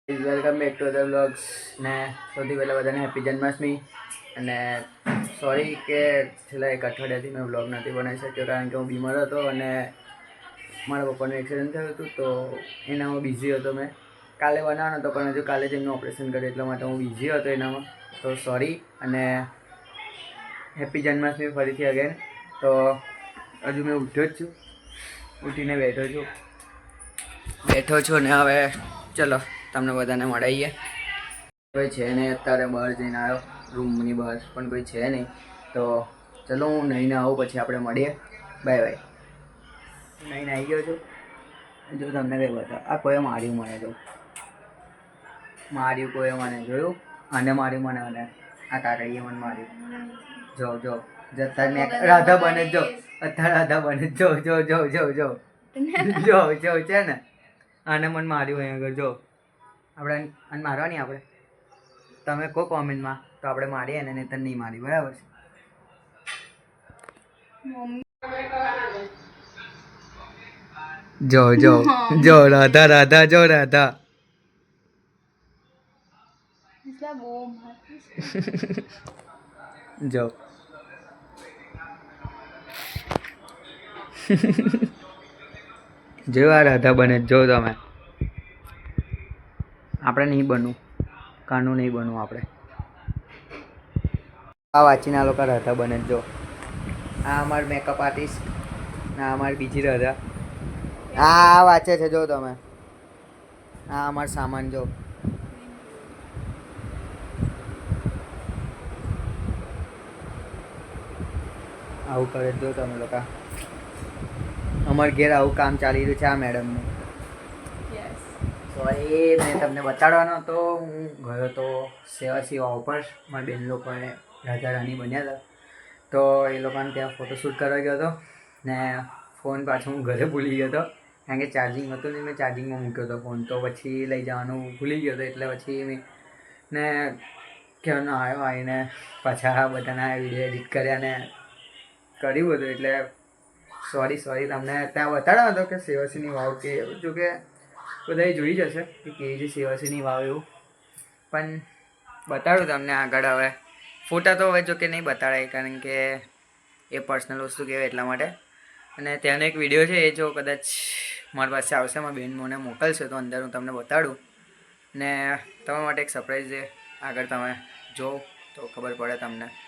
welcome back to the vlogs ને સૌથી પહેલાં બધાને હેપી જન્માષ્ટમી અને સોરી કે છેલ્લા એક અઠવાડિયાથી મેં વ્લોગ નથી બનાવી શક્યો કારણ કે હું બીમાર હતો અને મારા પપ્પાનું એક્સિડન્ટ થયું હતું તો એનામાં બિઝી હતો મેં કાલે બનાવવાનો હતો પણ હજુ કાલે જ એમનું ઓપરેશન કર્યું એટલા માટે હું બિઝી હતો એનામાં તો સોરી અને હેપી જન્માષ્ટમી ફરીથી અગેન તો હજુ મેં ઉઠ્યો જ છું ઉઠીને બેઠો છું ને હવે ચલો તમને બધાને મળાવીએ કોઈ છે નહીં અત્યારે બહાર જઈને આવ્યો રૂમની બહાર પણ કોઈ છે નહીં તો ચલો હું નહીંને આવું પછી આપણે મળીએ બાય બાય નહીં આવી ગયો છું જો તમને કંઈ બતાવ આ કોઈ માર્યું મને જો માર્યું કોઈ મને જોયું અને માર્યું મને અને આ કાકડીએ મને માર્યું જો અત્યારે મેં રાધા બને જો અત્યારે રાધા બને જો છે ને આને મને માર્યું અહીં આગળ જો આપણે અને મારવાની આપણે તમે કહો કોમેન્ટમાં તો આપણે મારીએ ને નહીં તો નહીં મારી બરાબર છે જો રાધા જો રાધા જો જેવા રાધા બને જો તમે આપણે નહીં બનવું કાનું નહીં બનવું આપણે આ વાંચીને આ લોકો રાધા બને જો આ અમારી મેકઅપ આર્ટિસ્ટ આ અમારી બીજી રાધા આ વાંચે છે જો તમે આ અમારો સામાન જો આવું કરે જો તમે લોકો અમારે ઘેર આવું કામ ચાલી રહ્યું છે આ મેડમનું સોરી મેં તમને બતાડવાનો હતો હું ગયો તો સેવા ઉપર મારી બેન લોકોએ રાજા રાની બન્યા હતા તો એ લોકોને ત્યાં ફોટોશૂટ કરવા ગયો હતો ને ફોન પાછો હું ઘરે ભૂલી ગયો હતો કારણ કે ચાર્જિંગ હતું ને મેં ચાર્જિંગમાં મૂક્યો હતો ફોન તો પછી લઈ જવાનું ભૂલી ગયો હતો એટલે પછી મેં ને ક્યાંનો આવ્યો આવીને પાછા બધાના વિડીયો એડિટ કર્યા ને કર્યું હતું એટલે સોરી તમને ત્યાં બતાડ્યો હતો કે સેવાસીની વાવ કે જો કે બધાએ જોઈ જશે કે કેવી છે સેવાસીની વાવ એવું પણ બતાડું તમને આગળ હવે ફોટા તો હવે જો કે નહીં બતાડાય કારણ કે એ પર્સનલ વસ્તુ કહેવાય એટલા માટે અને ત્યાંનો એક વિડીયો છે એ જો કદાચ મારી પાસે આવશે મારી બેન મને મોકલશે તો અંદર હું તમને બતાડું ને તમારા માટે એક સરપ્રાઈઝ છે આગળ તમે જો તો ખબર પડે તમને